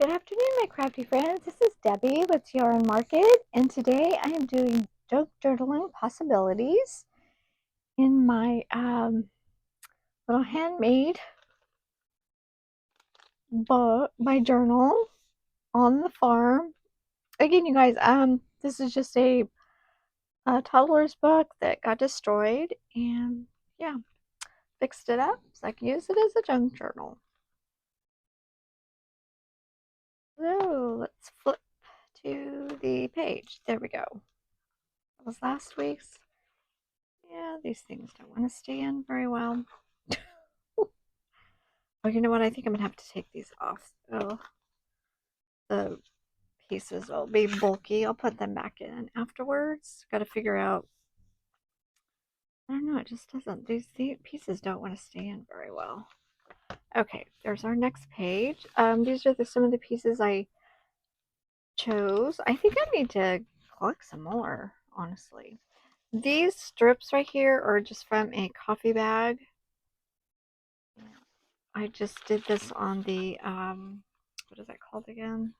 Good afternoon, my crafty friends. This is Debbie with Yarn Market, and today I am doing joke journaling possibilities in my little handmade book, my journal on the farm. Again, you guys, this is just a toddler's book that got destroyed, and yeah, fixed it up so I can use it as a junk journal. So let's flip to the page. There we go. That was last week's. Yeah, these things don't want to stand very well. Oh, you know what? I think I'm going to have to take these off. So the pieces will be bulky. I'll put them back in afterwards. Got to figure out. I don't know. It just doesn't. These pieces don't want to stand very well. Okay, there's our next page. These are some of the pieces I chose. I think I need to collect some more, honestly. These strips right here are just from a coffee bag. I just did this on the, what is that called again?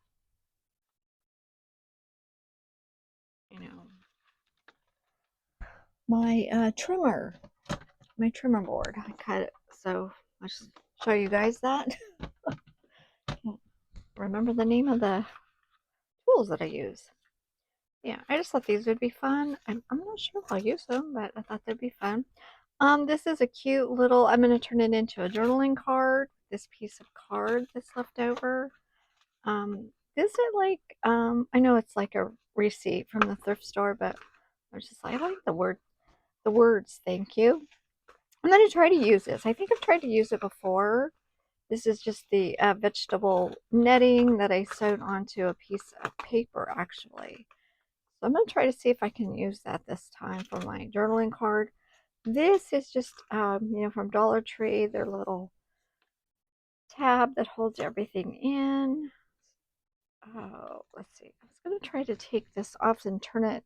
You know, my trimmer board. I cut it, so I'll just show you guys that. Can't remember the name of the tools that I use. Yeah, I just thought these would be fun. I'm not sure if I'll use them, but I thought they'd be fun. This is a cute little, I'm going to turn it into a journaling card. This piece of card that's left over. Is it like, I know it's like a receipt from the thrift store, but I was just like, I like the words, thank you. I'm going to try to use this. I think I've tried to use it before. This is just the vegetable netting that I sewed onto a piece of paper, actually. So I'm going to try to see if I can use that this time for my journaling card. This is just, from Dollar Tree, their little tab that holds everything in. Oh, let's see. I was going to try to take this off and turn it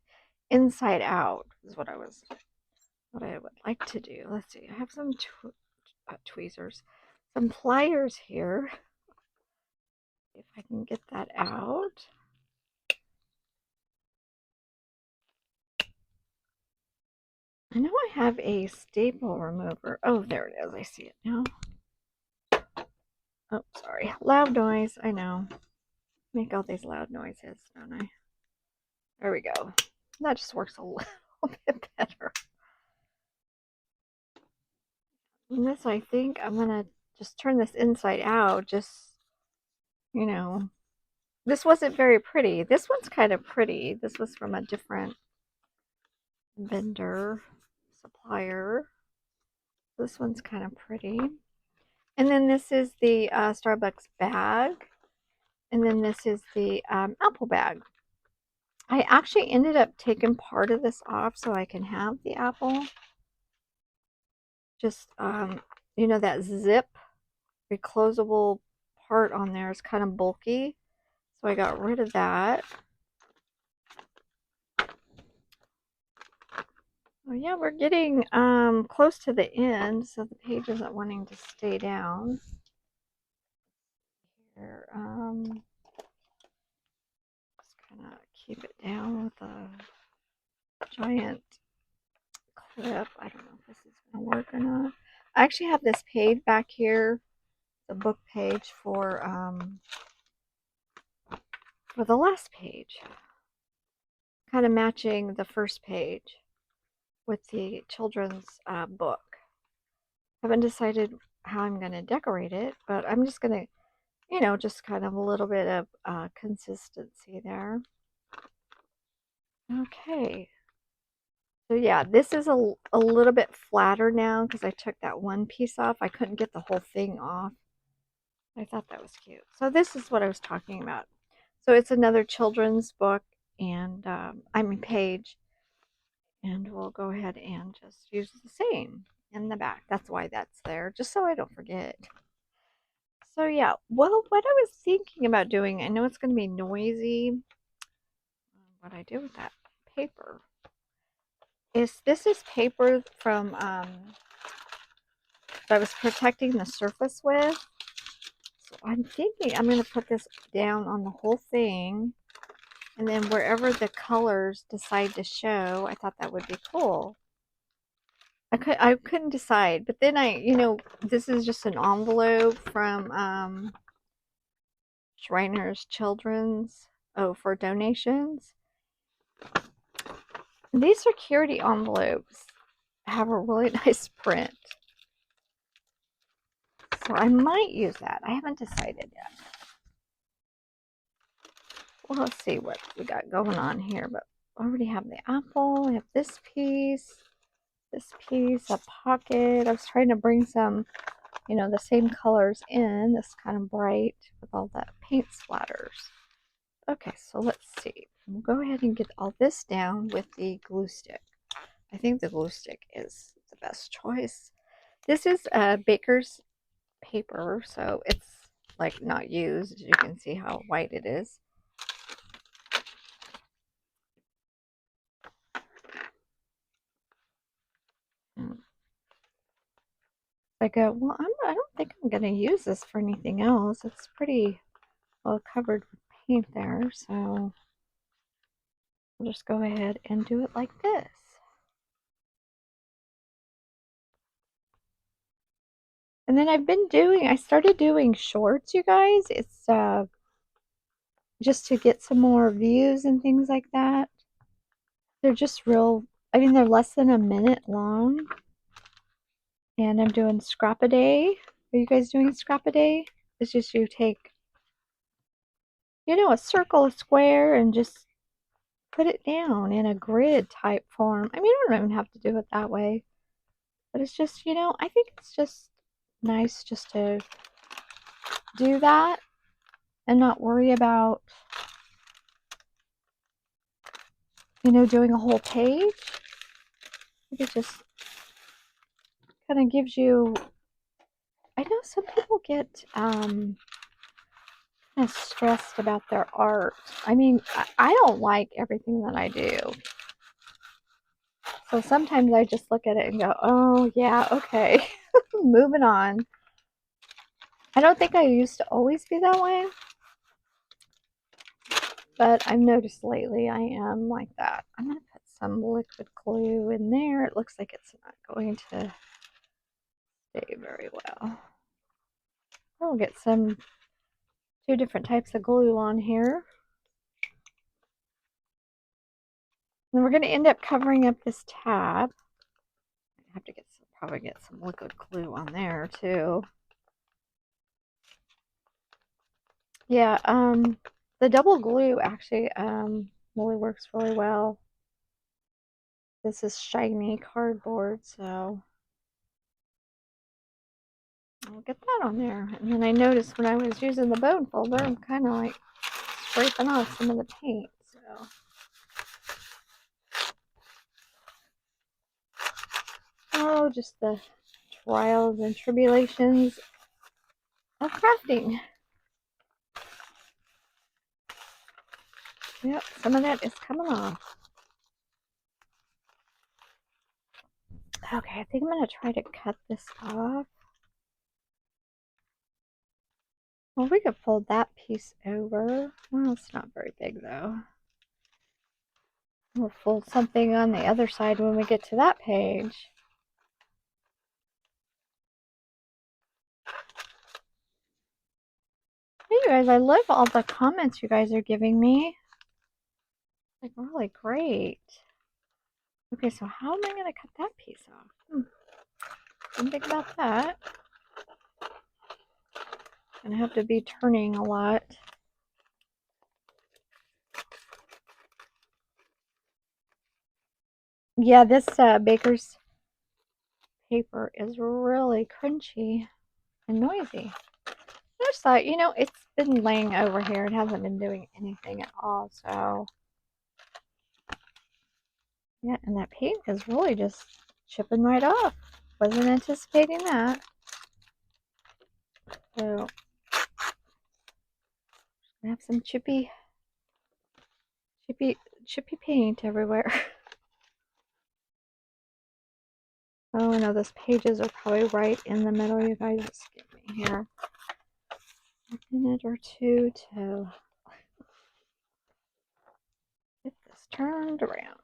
inside out, is what I would like to do. Let's see. I have some tweezers, some pliers here. If I can get that out. I know I have a staple remover. Oh, there it is. I see it now. Oh, sorry. Loud noise. I know. Make all these loud noises, don't I? There we go. That just works a little bit better. And this, I think I'm going to just turn this inside out. Just, this wasn't very pretty. This one's kind of pretty. This was from a different vendor, supplier. This one's kind of pretty. And then this is the Starbucks bag. And then this is the apple bag. I actually ended up taking part of this off so I can have the apple. Just, that zip reclosable part on there is kind of bulky. So I got rid of that. Oh yeah, we're getting close to the end, so the page isn't wanting to stay down. Here, just kind of keep it down with a giant clip. I don't know if this is going to work or not. I actually have this page back here, the book page for the last page, kind of matching the first page with the children's book. I haven't decided how I'm going to decorate it, but I'm just going to, just kind of a little bit of consistency there. Okay. So yeah, this is a little bit flatter now because I took that one piece off. I couldn't get the whole thing off. I thought that was cute. So this is what I was talking about. So it's another children's book and page. And we'll go ahead and just use the same in the back. That's why that's there, just so I don't forget. So yeah, well, what I was thinking about doing, I know it's going to be noisy. What I do with that paper is this is paper from that I was protecting the surface with. So I'm thinking I'm going to put this down on the whole thing. And then wherever the colors decide to show, I thought that would be cool. I couldn't decide. But then this is just an envelope from Shriners Children's. Oh, for donations. These security envelopes have a really nice print. So I might use that. I haven't decided yet. Well, let's see what we got going on here. But I already have the apple. I have this piece, a pocket. I was trying to bring some, the same colors in. This kind of bright with all that paint splatters. Okay, so let's see. We'll go ahead and get all this down with the glue stick. I think the glue stick is the best choice. This is baker's paper, so it's like not used. You can see how white it is. I go, well, I don't think I'm going to use this for anything else. It's pretty well covered with paint there, so I'll just go ahead and do it like this. And then I started doing shorts, you guys. It's just to get some more views and things like that. They're just they're less than a minute long. And I'm doing scrap-a-day. Are you guys doing scrap-a-day? It's just you take, a circle, a square, and just put it down in a grid type form. I mean, I don't even have to do it that way. But it's just, I think it's just nice just to do that and not worry about, doing a whole page. It just kind of gives you, I know some people get kind of stressed about their art. I mean, I don't like everything that I do. So sometimes I just look at it and go, oh, yeah, okay, moving on. I don't think I used to always be that way. But I've noticed lately I am like that. I'm going to put some liquid glue in there. It looks like it's not going to stay very well. I'll get two different types of glue on here. And we're going to end up covering up this tab. I have to probably get some liquid glue on there too. Yeah, the double glue actually really works really well. This is shiny cardboard, so I'll get that on there. And then I noticed when I was using the bone folder, I'm kind of like scraping off some of the paint. So oh, just the trials and tribulations of crafting. Yep, some of that is coming off. Okay, I think I'm going to try to cut this off. Well, we could fold that piece over. Well, it's not very big though. We'll fold something on the other side when we get to that page. Hey, you guys, I love all the comments you guys are giving me. Like, really great. Okay, so how am I going to cut that piece off? Didn't think about that. Gonna have to be turning a lot. Yeah, this baker's paper is really crunchy and noisy. I just thought, it's been laying over here. It hasn't been doing anything at all, so. Yeah, and that paint is really just chipping right off. Wasn't anticipating that. So, I have some chippy paint everywhere. Oh, I know those pages are probably right in the middle. You guys, skip me here. a minute or two to get this turned around.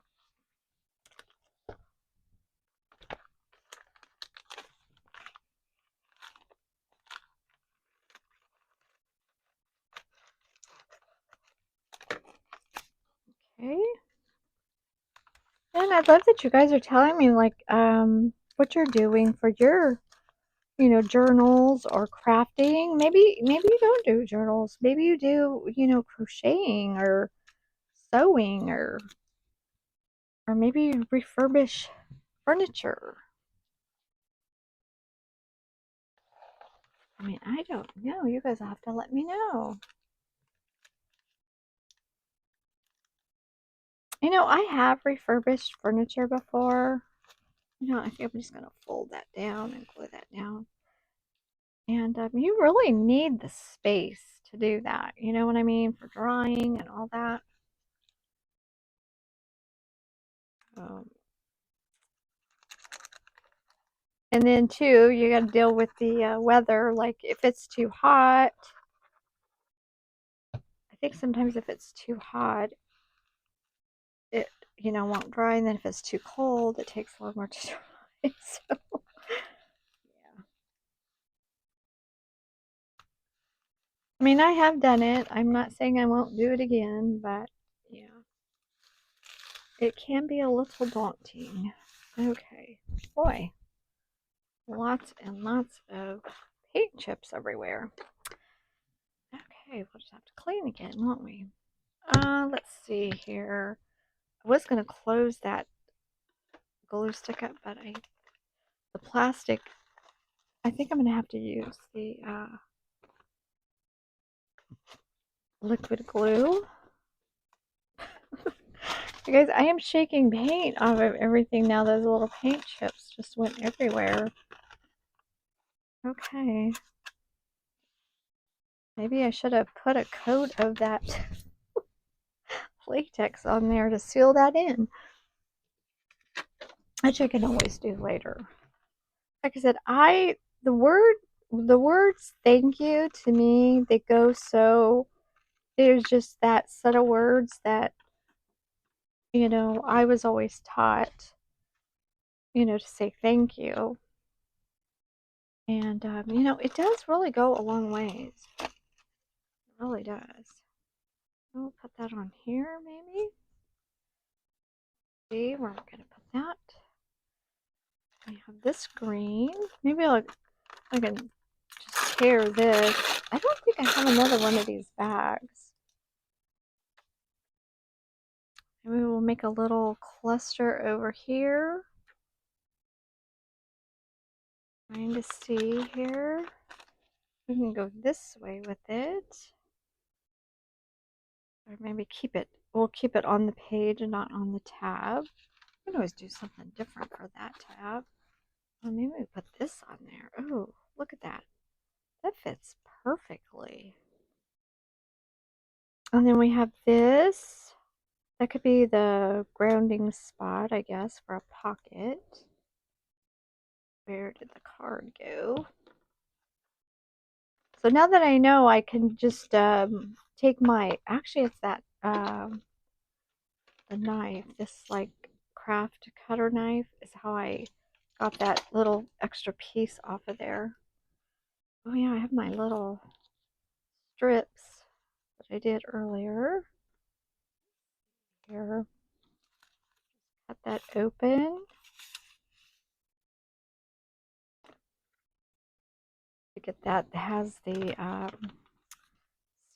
Okay. And I love that you guys are telling me like what you're doing for your, you know, journals or crafting. Maybe you don't do journals. Maybe you do, you know, crocheting or sewing or maybe you refurbish furniture. I mean, I don't know. You guys will have to let me know. You know, I have refurbished furniture before. You know, I think I'm just going to fold that down and glue that down. And you really need the space to do that. You know what I mean? For drying and all that. Um, and then, too, you got to deal with the weather. Like, if it's too hot, I think sometimes if it's too hot, it, you know, won't dry. And then if it's too cold, it takes longer to dry. So, yeah. I mean, I have done it. I'm not saying I won't do it again, but yeah, it can be a little daunting. Okay, boy, lots and lots of paint chips everywhere. Okay, we'll just have to clean again, won't we? Let's see here. I was going to close that glue stick up, but the plastic, I think I'm going to have to use the liquid glue. You guys, I am shaking paint off of everything now. Those little paint chips just went everywhere. Okay. Maybe I should have put a coat of that latex on there to seal that in. Which I can always do later. Like I said, the words thank you to me, they go so, there's just that set of words that, you know, I was always taught, you know, to say thank you. And, you know, it does really go a long ways. It really does. We'll put that on here, maybe. See where we're going to put that. I have this green. Maybe I can just tear this. I don't think I have another one of these bags. Maybe we'll make a little cluster over here. Trying to see here. We can go this way with it. Or maybe we'll keep it on the page and not on the tab. We can always do something different for that tab. Well, maybe we put this on there. Oh, look at that. That fits perfectly. And then we have this. That could be the grounding spot, I guess, for a pocket. Where did the card go? So now that I know, I can just take actually it's that, the knife, this like craft cutter knife is how I got that little extra piece off of there. Oh yeah, I have my little strips that I did earlier. Here, cut that open. To get that has the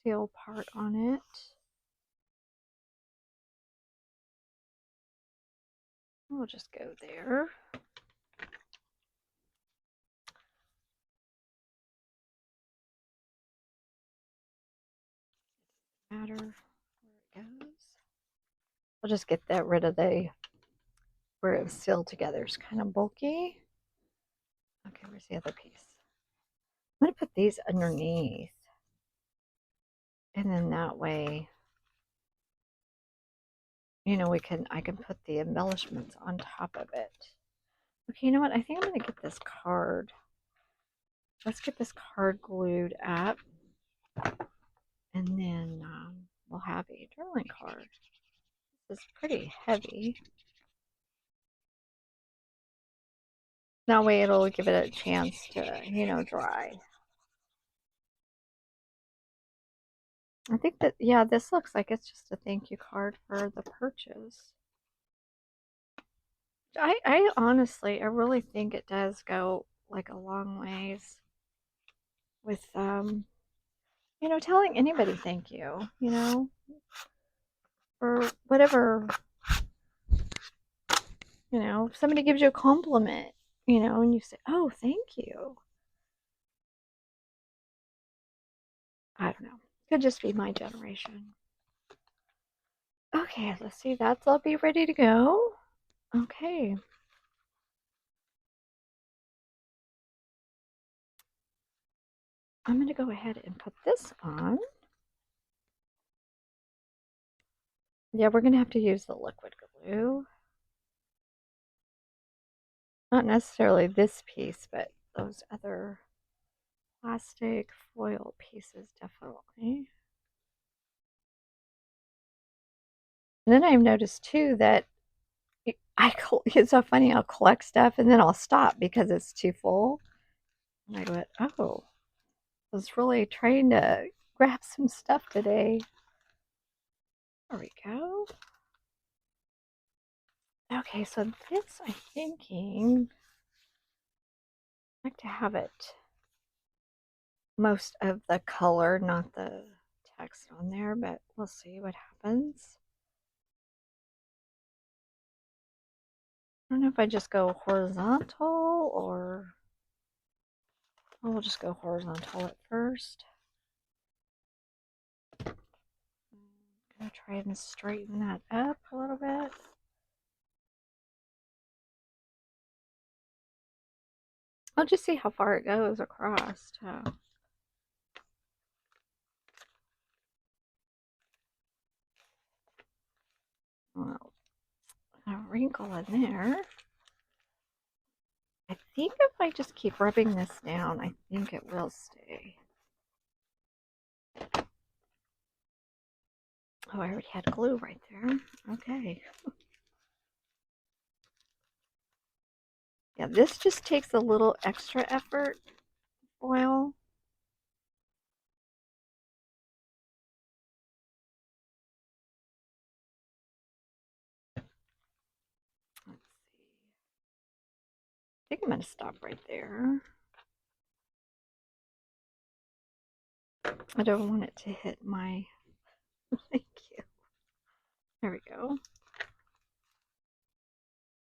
seal part on it. We'll just go there. Matter where it goes. We'll just get that rid of where it was sealed together. It's kind of bulky. Okay, where's the other piece? I'm going to put these underneath. And then that way, you know, I can put the embellishments on top of it. Okay, you know what? I think I'm going to get this card. Let's get this card glued up. And then we'll have a journaling card. This is pretty heavy. That way it'll give it a chance to, dry. I think that, yeah, this looks like it's just a thank you card for the purchase. I honestly, I really think it does go like a long ways with, telling anybody thank you, for whatever, if somebody gives you a compliment, and you say, oh, thank you. I don't know. Could just be my generation. Okay, let's see. That's all be ready to go. Okay. I'm going to go ahead and put this on. Yeah, we're going to have to use the liquid glue. Not necessarily this piece, but those other plastic foil pieces definitely. And then I've noticed too that it's so funny. I'll collect stuff and then I'll stop because it's too full. And I went, oh, I was really trying to grab some stuff today. There we go. Okay, so this I'm thinking I like to have it most of the color, not the text on there, but we'll see what happens. I don't know if I just go horizontal or we'll just go horizontal at first. I'm gonna try and straighten that up a little bit. I'll just see how far it goes across. Well, a wrinkle in there. I think if I just keep rubbing this down, I think it will stay. Oh, I already had glue right there. Okay. Yeah, this just takes a little extra effort, oil. Let's see. I think I'm going to stop right there. I don't want it to hit my... Thank you. There we go.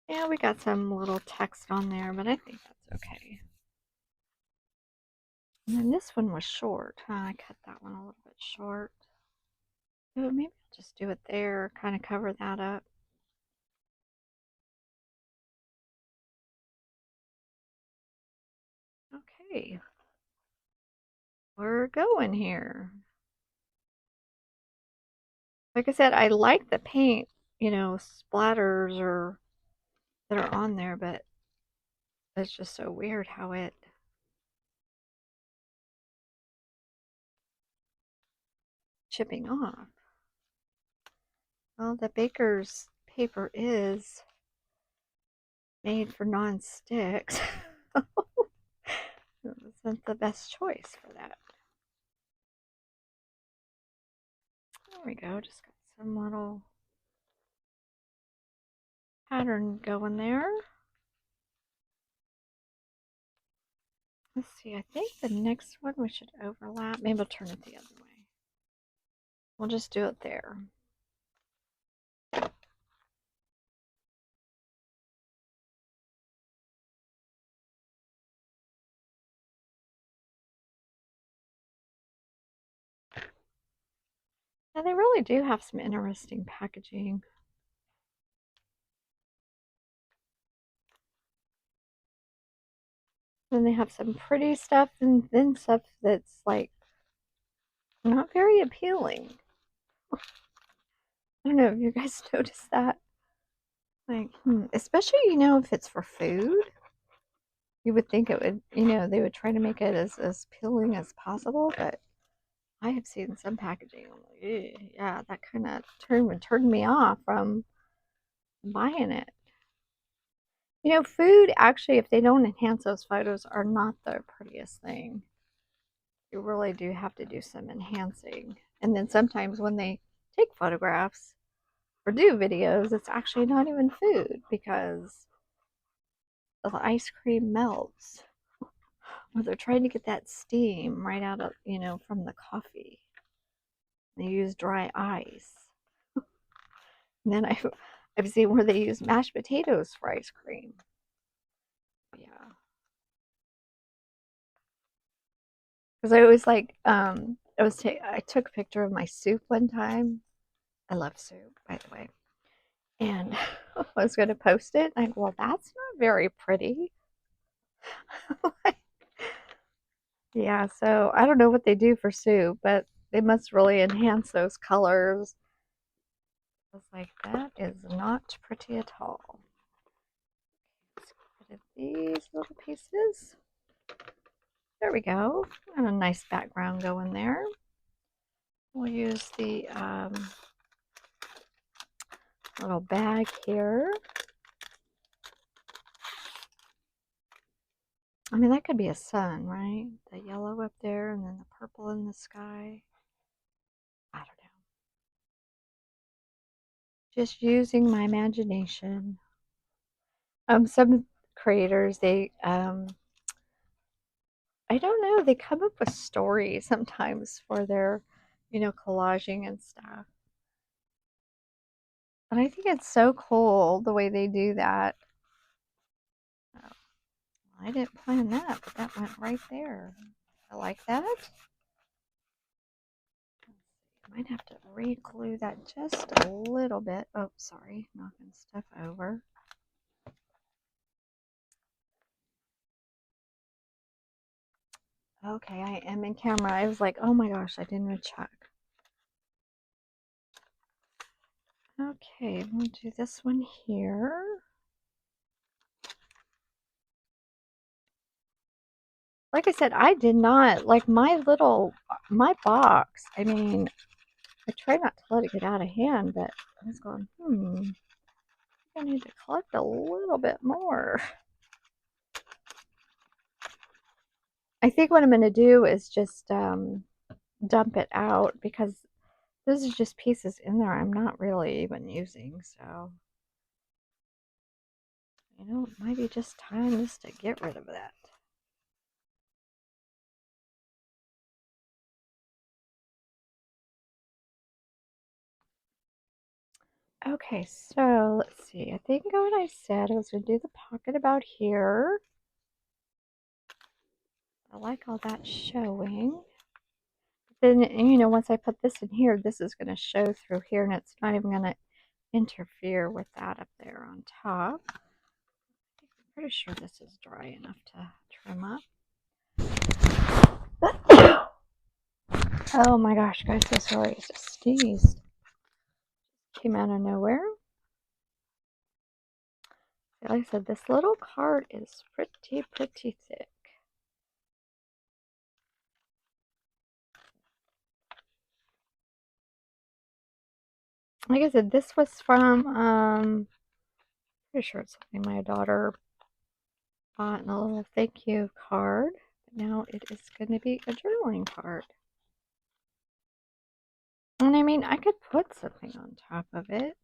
Yeah, we got some little text on there, but I think that's okay. And then this one was short. I cut that one a little bit short. So maybe I'll just do it there, kind of cover that up. Okay. We're going here. Like I said, I like the paint, splatters or that are on there, but it's just so weird how it chipping off. Well, the baker's paper is made for non-sticks. It wasn't the best choice for that. There we go. Just got some little pattern going there. Let's see. I think the next one we should overlap. Maybe I'll turn it the other way. We'll just do it there. Now they really do have some interesting packaging. Then they have some pretty stuff and then stuff that's like not very appealing. I don't know if you guys noticed that. Like, especially, if it's for food. You would think it would, they would try to make it as appealing as possible, but I have seen some packaging. I'm like, yeah, that kind of turned me off from buying it. You know, food actually, if they don't enhance those photos, are not the prettiest thing. You really do have to do some enhancing. And then sometimes when they take photographs or do videos, it's actually not even food because the ice cream melts. Or they're trying to get that steam right out of, from the coffee. They use dry ice. And then I've seen where they use mashed potatoes for ice cream. Yeah. Because I always like, I took a picture of my soup one time. I love soup, by the way. And I was going to post it. I'm like, well, that's not very pretty. Yeah, so I don't know what they do for soup, but they must really enhance those colors. I was like, that is not pretty at all. Let's get rid of these little pieces. There we go. And a nice background going there. We'll use the little bag here. I mean, that could be a sun, right? The yellow up there and then the purple in the sky. I don't know. Just using my imagination. Some creators, I don't know, they come up with stories sometimes for their, collaging and stuff. And I think it's so cool the way they do that. Oh, I didn't plan that, but that went right there. I like that. I might have to re-glue that just a little bit. Oh, sorry, knocking stuff over. Okay, I am in camera. I was like, oh my gosh, I didn't even check. Okay, we'll do this one here. Like I said, I did not, like my box. I mean, I try not to let it get out of hand, but I was going, I need to collect a little bit more. I think what I'm going to do is just dump it out because this is just pieces in there I'm not really even using. So, it might be just time just to get rid of that. Okay, so let's see. I think what I said I was going to do the pocket about here. I like all that showing. Then, once I put this in here, this is going to show through here, and it's not even going to interfere with that up there on top. I'm pretty sure this is dry enough to trim up. Oh my gosh, guys, so sorry. I just sneezed. Came out of nowhere. Like I said, this little card is pretty thick. Like I said, this was from, pretty sure it's something my daughter bought in a little thank you card. But now it is going to be a journaling card. And I mean, I could put something on top of it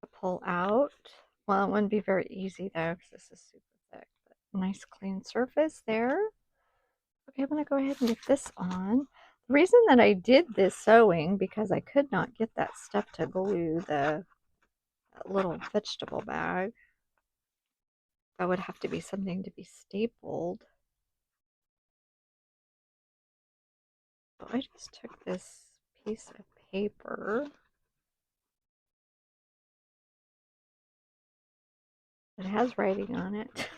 to pull out. Well, it wouldn't be very easy though, because this is super thick. But nice clean surface there. Okay, I'm going to go ahead and get this on. The reason that I did this sewing, because I could not get that stuff to glue that little vegetable bag. That would have to be something to be stapled. So I just took this piece of paper. It has writing on it.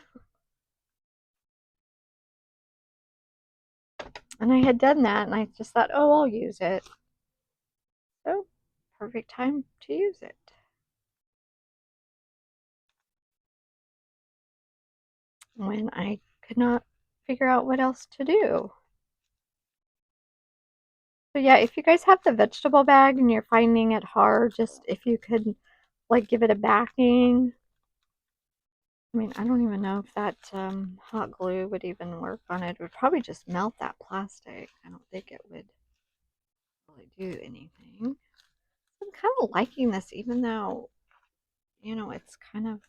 And I had done that, and I just thought, oh, I'll use it. So, perfect time to use it. When I could not figure out what else to do. So yeah, if you guys have the vegetable bag and you're finding it hard, just if you could like give it a backing. I mean, I don't even know if that hot glue would even work on it. It would probably just melt that plastic. I don't think it would really do anything. I'm kind of liking this, even though, you know, it's kind of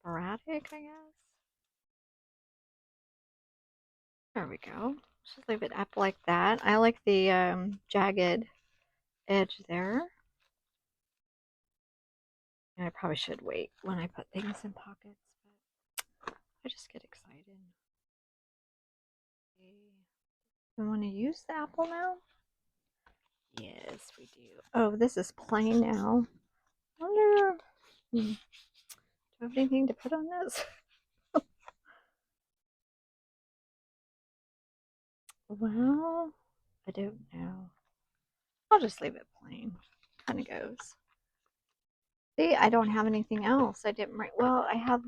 sporadic, I guess. There we go. Just leave it up like that. I like the jagged edge there. And I probably should wait when I put things in pockets, but I just get excited. We want to use the apple now? Yes, we do. Oh, this is plain now. I wonder, do I have anything to put on this? Well, I don't know. I'll just leave it plain. Kind of goes. See, I don't have anything else. I didn't write. Well, I have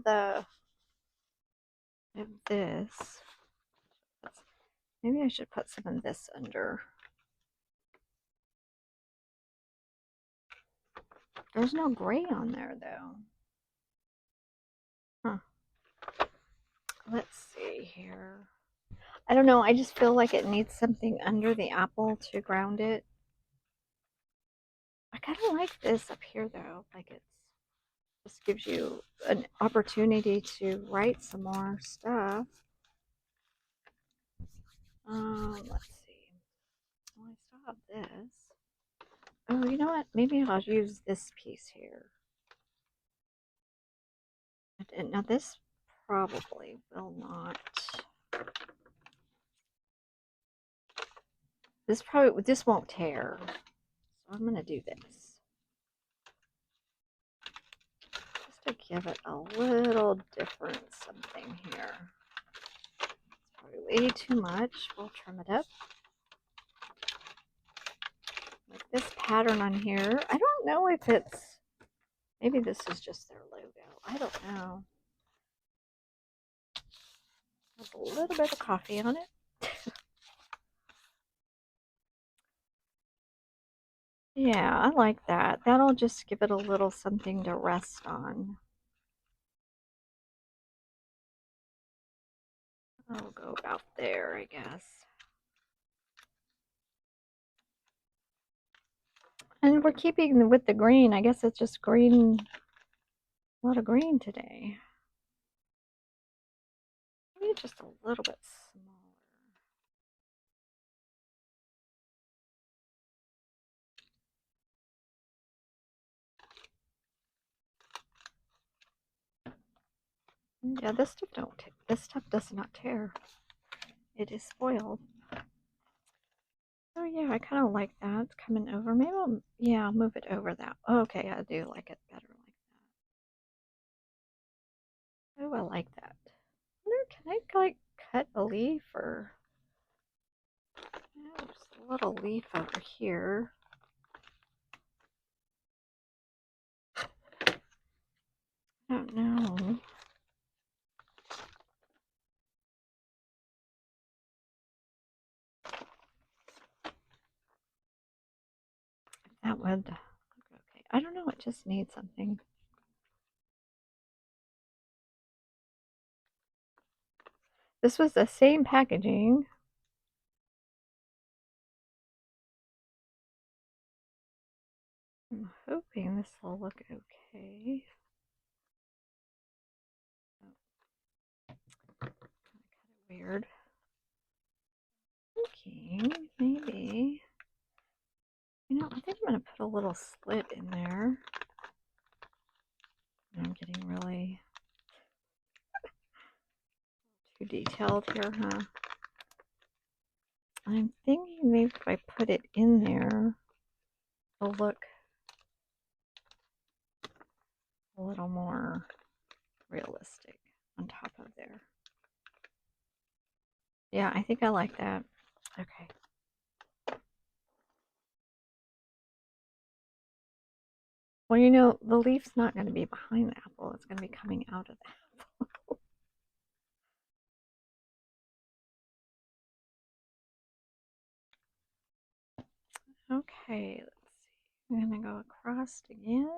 this. Maybe I should put some of this under. There's no gray on there, though. Huh. Let's see here. I don't know. I just feel like it needs something under the apple to ground it. I kind of like this up here, though. Like it's just gives you an opportunity to write some more stuff. Let's see. Well, I still have this. Oh, you know what? Maybe I'll use this piece here. Now this probably will not. This won't tear. So I'm gonna do this just to give it a little different something here. It's probably way too much. We'll trim it up. Like this pattern on here. I don't know if it's. Maybe this is just their logo. I don't know. There's a little bit of coffee on it. Yeah, I like that. That'll just give it a little something to rest on. I'll go about there, I guess. And we're keeping with the green. I guess it's just green, a lot of green today. Maybe just a little bit smaller. Yeah, this stuff does not tear. It is spoiled. Oh yeah, I kind of like that. It's coming over. Maybe I'll move it over that. Okay, I do like it better like that. Oh, I like that. Can I like cut a leaf or? Yeah, there's a little leaf over here. I don't know. That would look okay. I don't know. It just needs something. This was the same packaging. I'm hoping this will look okay. Kind of weird. Thinking maybe. You know, I think I'm going to put a little slit in there. I'm getting really too detailed here, huh? I'm thinking maybe if I put it in there, it'll look a little more realistic on top of there. Yeah, I think I like that. Okay. Well, you know, the leaf's not going to be behind the apple. It's going to be coming out of the apple. Okay, let's see. I'm gonna go across again.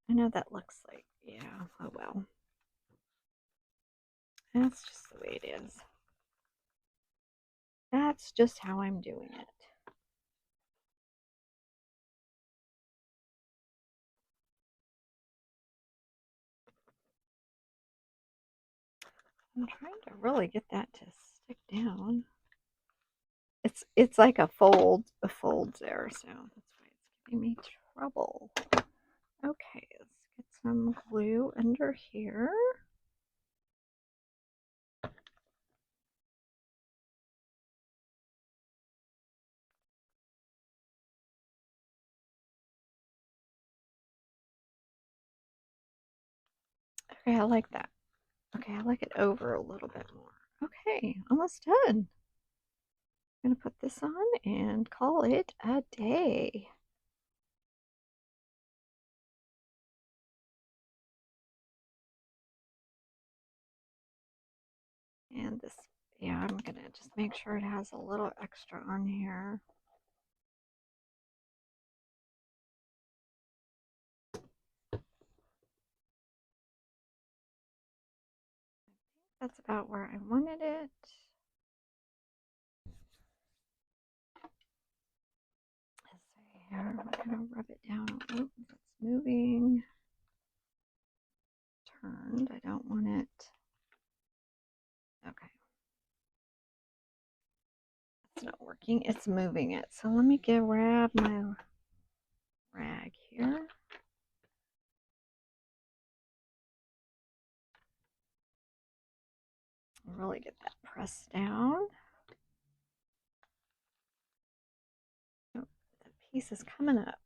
I know that looks like, yeah, oh well. That's just the way it is. That's just how I'm doing it. I'm trying to really get that to stick down. It's like a fold there, so that's why it's giving me trouble. Okay, let's get some glue under here. Okay, I like that. Okay, I like it over a little bit more. Okay, almost done. I'm gonna put this on and call it a day. And this, yeah, I'm gonna just make sure it has a little extra on here. That's about where I wanted it. Let's see here, I'm gonna rub it down. Oh, it's moving. Turned, I don't want it. Okay. It's not working, it's moving it. So let me grab my rag here. Really get that pressed down. Oh, that piece is coming up.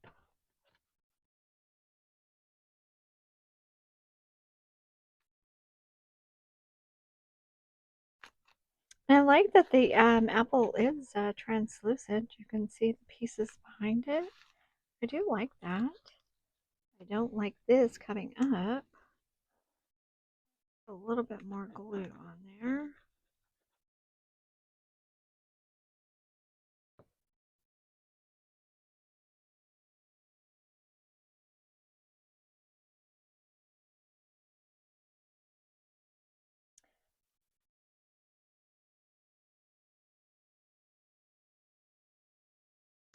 And I like that the apple is translucent. You can see the pieces behind it. I do like that. I don't like this coming up. A little bit more glue on there.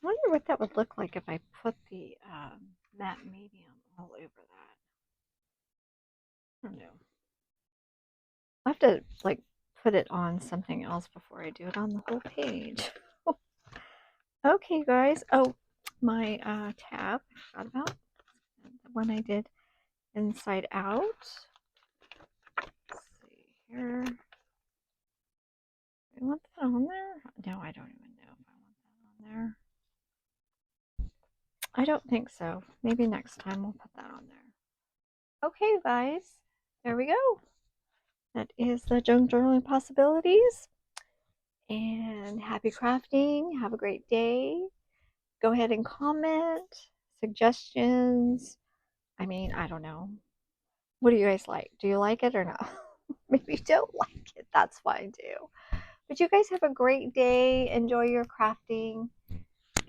I wonder what that would look like if I put the matte medium all over that. I don't know. I have to like put it on something else before I do it on the whole page. Okay, guys. Oh, my tab. I forgot about the one I did inside out. Let's see here. Do I want that on there? No, I don't even know if I want that on there. I don't think so. Maybe next time we'll put that on there. Okay, guys. There we go. That is the junk journaling possibilities. And happy crafting. Have a great day. Go ahead and comment suggestions. I mean, I don't know. What do you guys like? Do you like it or not? Maybe you don't like it. That's fine too. But you guys have a great day. Enjoy your crafting.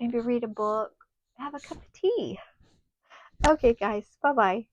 Maybe read a book. Have a cup of tea. Okay, guys. Bye bye.